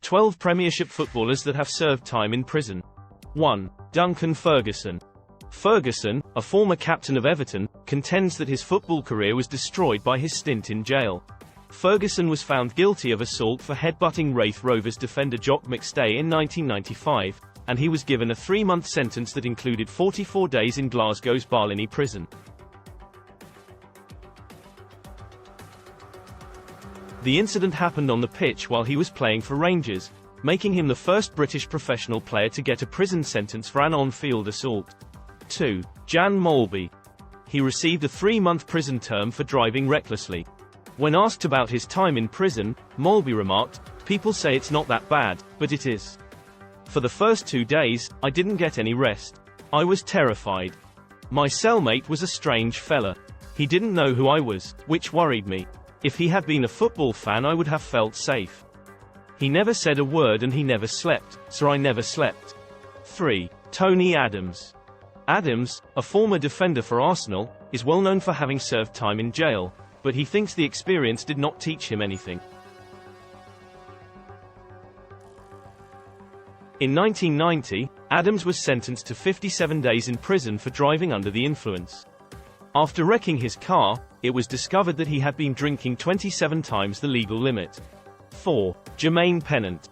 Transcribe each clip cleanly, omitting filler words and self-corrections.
12 Premiership footballers that have served time in prison. 1. Duncan Ferguson. Ferguson, a former captain of Everton, contends that his football career was destroyed by his stint in jail. Ferguson was found guilty of assault for headbutting Wraith Rovers defender Jock McStay in 1995, and he was given a 3-month sentence that included 44 days in Glasgow's Barlinnie prison. The incident happened on the pitch while he was playing for Rangers, making him the first British professional player to get a prison sentence for an on-field assault. 2. Jan Molby. He received a 3-month prison term for driving recklessly. When asked about his time in prison, Molby remarked, "People say it's not that bad, but it is. For the first 2 days, I didn't get any rest. I was terrified. My cellmate was a strange fella. He didn't know who I was, which worried me. If he had been a football fan I would have felt safe. He never said a word and he never slept, so I never slept." 3. Tony Adams. Adams, a former defender for Arsenal, is well known for having served time in jail, but he thinks the experience did not teach him anything. In 1990, Adams was sentenced to 57 days in prison for driving under the influence. After wrecking his car, it was discovered that he had been drinking 27 times the legal limit. 4. Jermaine Pennant.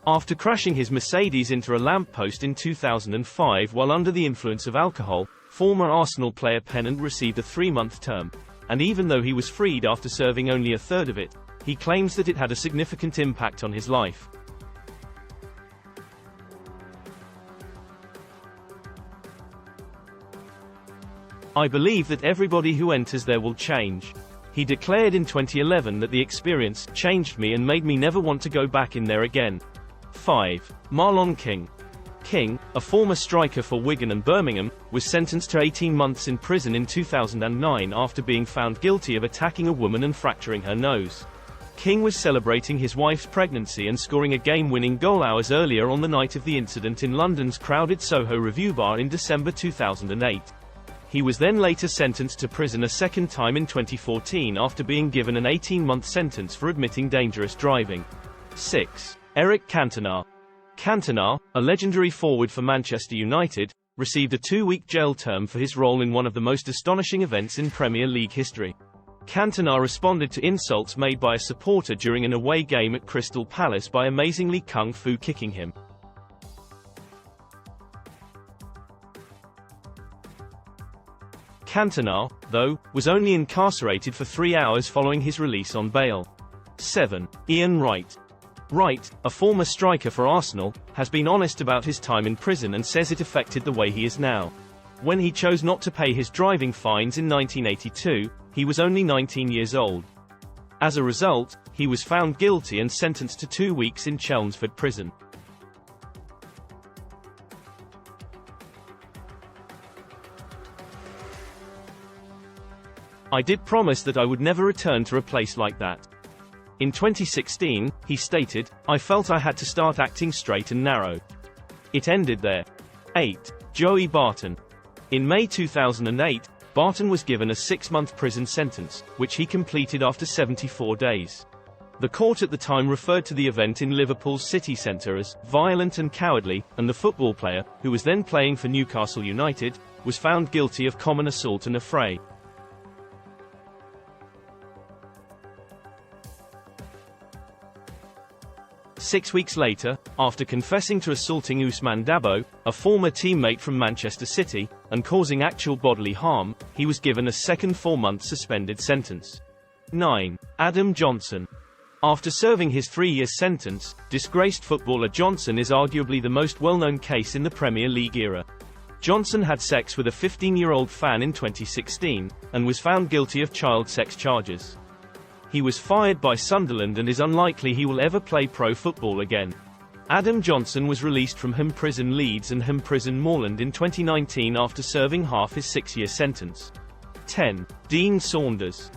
After crashing his Mercedes into a lamppost in 2005 while under the influence of alcohol, former Arsenal player Pennant received a 3-month term, and even though he was freed after serving only a third of it, he claims that it had a significant impact on his life. "I believe that everybody who enters there will change." He declared in 2011 that the experience changed me and made me never want to go back in there again. 5. Marlon King. King, a former striker for Wigan and Birmingham, was sentenced to 18 months in prison in 2009 after being found guilty of attacking a woman and fracturing her nose. King was celebrating his wife's pregnancy and scoring a game-winning goal hours earlier on the night of the incident in London's crowded Soho Review Bar in December 2008. He was then later sentenced to prison a second time in 2014 after being given an 18-month sentence for admitting dangerous driving. 6. Eric Cantona. Cantona, a legendary forward for Manchester United, received a 2-week jail term for his role in one of the most astonishing events in Premier League history. Cantona responded to insults made by a supporter during an away game at Crystal Palace by amazingly kung fu kicking him. Cantona, though, was only incarcerated for 3 hours following his release on bail. 7. Ian Wright. Wright, a former striker for Arsenal, has been honest about his time in prison and says it affected the way he is now. When he chose not to pay his driving fines in 1982, he was only 19 years old. As a result, he was found guilty and sentenced to 2 weeks in Chelmsford prison. "I did promise that I would never return to a place like that." In 2016, he stated, "I felt I had to start acting straight and narrow. It ended there." 8. Joey Barton. In May 2008, Barton was given a 6-month prison sentence, which he completed after 74 days. The court at the time referred to the event in Liverpool's city centre as violent and cowardly, and the football player, who was then playing for Newcastle United, was found guilty of common assault and affray. Six weeks later, after confessing to assaulting Ousmane Dabo, a former teammate from Manchester City, and causing actual bodily harm, he was given a second 4-month suspended sentence. 9. Adam Johnson. After serving his 3-year sentence, disgraced footballer Johnson is arguably the most well-known case in the Premier League era. Johnson had sex with a 15-year-old fan in 2016, and was found guilty of child sex charges. He was fired by Sunderland and is unlikely he will ever play pro football again. Adam Johnson was released from Home Prison Leeds and Home Prison Moorland in 2019 after serving half his 6-year sentence. 10. Dean Saunders.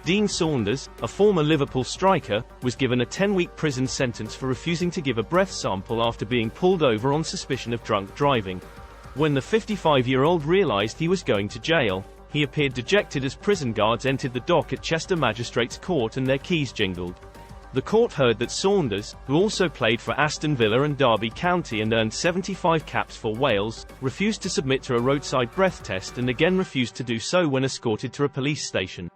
Dean Saunders, a former Liverpool striker, was given a 10-week prison sentence for refusing to give a breath sample after being pulled over on suspicion of drunk driving. When the 55-year-old realised he was going to jail, he appeared dejected as prison guards entered the dock at Chester Magistrates Court and their keys jingled. The court heard that Saunders, who also played for Aston Villa and Derby County and earned 75 caps for Wales, refused to submit to a roadside breath test and again refused to do so when escorted to a police station.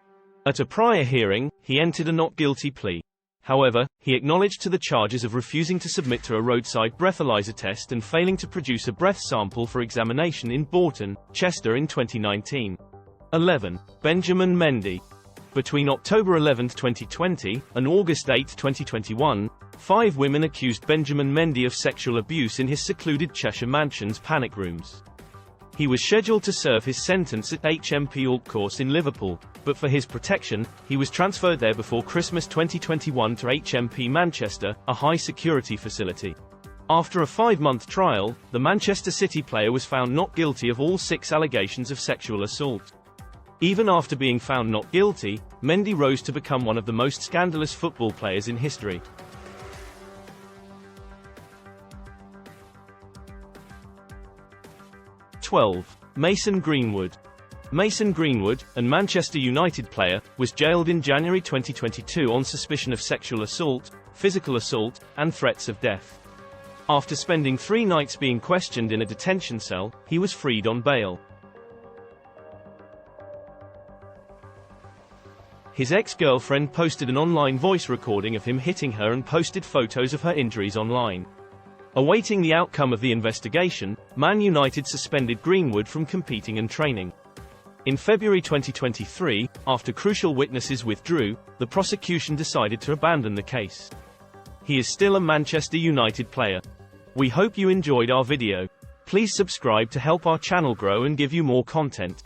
At a prior hearing, he entered a not guilty plea. However, he acknowledged to the charges of refusing to submit to a roadside breathalyzer test and failing to produce a breath sample for examination in Bourton, Chester in 2019. 11. Benjamin Mendy. Between October 11, 2020, and August 8, 2021, 5 women accused Benjamin Mendy of sexual abuse in his secluded Cheshire mansion's panic rooms. He was scheduled to serve his sentence at HMP Alt Course in Liverpool, but for his protection, he was transferred there before Christmas 2021 to HMP Manchester, a high-security facility. After a 5-month trial, the Manchester City player was found not guilty of all 6 allegations of sexual assault. Even after being found not guilty, Mendy rose to become one of the most scandalous football players in history. Mason Greenwood. Mason Greenwood, a Manchester United player, was jailed in January 2022 on suspicion of sexual assault, physical assault, and threats of death. After spending 3 nights being questioned in a detention cell, he was freed on bail. His ex-girlfriend posted an online voice recording of him hitting her and posted photos of her injuries online. Awaiting the outcome of the investigation, Man United suspended Greenwood from competing and training. In February 2023, after crucial witnesses withdrew, the prosecution decided to abandon the case. He is still a Manchester United player. We hope you enjoyed our video. Please subscribe to help our channel grow and give you more content.